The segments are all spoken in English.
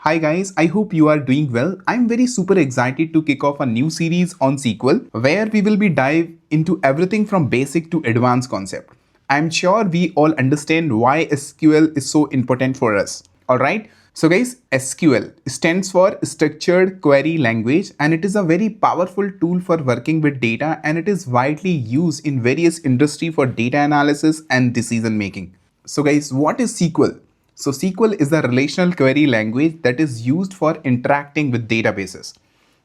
Hi guys, I hope you are doing well. I'm very super excited to kick off a new series on SQL where we will be dive into everything from basic to advanced concept. I'm sure we all understand why SQL is so important for us. Alright, so guys, SQL stands for Structured Query Language and it is a very powerful tool for working with data and it is widely used in various industry for data analysis and decision making. So guys, what is SQL? So SQL is a relational query language that is used for interacting with databases.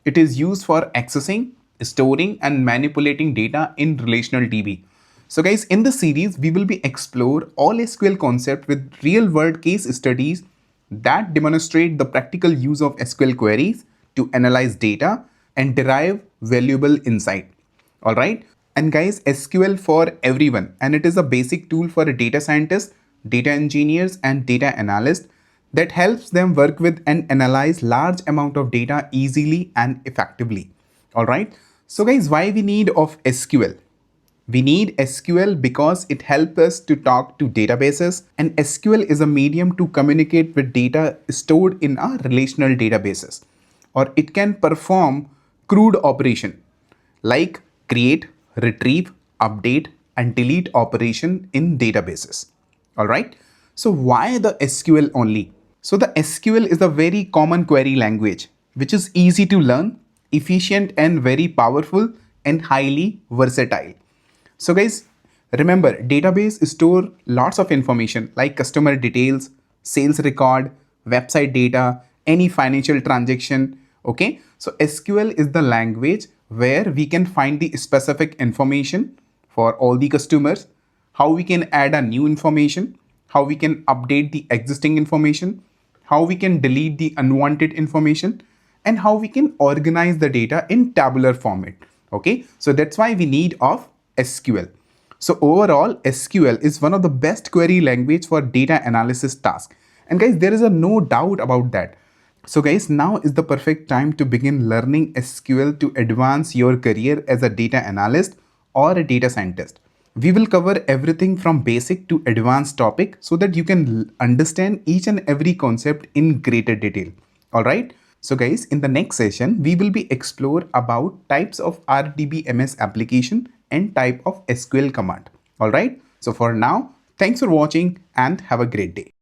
It is used for accessing, storing and manipulating data in relational DB. So guys, in this series, we will be explore all SQL concept with real world case studies that demonstrate the practical use of SQL queries to analyze data and derive valuable insight. All right. And guys, SQL for everyone. And it is a basic tool for a data scientist, data engineers and data analysts that helps them work with and analyze large amount of data easily and effectively. All right. So guys, why we need of SQL? We need SQL because it helps us to talk to databases and SQL is a medium to communicate with data stored in our relational databases, or it can perform CRUD operation like create, retrieve, update and delete operation in databases. All right. So why the SQL only? So the SQL is a very common query language which is easy to learn, efficient and very powerful and highly versatile. So guys, remember database store lots of information like customer details, sales record, website data, any financial transaction. Okay, so SQL is the language where we can find the specific information for all the customers, how we can add a new information, how we can update the existing information, how we can delete the unwanted information, and how we can organize the data in tabular format. Okay, so that's why we need of SQL. So overall, SQL is one of the best query language for data analysis task. And guys, there is a no doubt about that. So guys, now is the perfect time to begin learning SQL to advance your career as a data analyst or a data scientist. We will cover everything from basic to advanced topic so that you can understand each and every concept in greater detail. All right. So guys, in the next session, we will be explore about types of RDBMS application and type of SQL command. All right. So for now, thanks for watching and have a great day.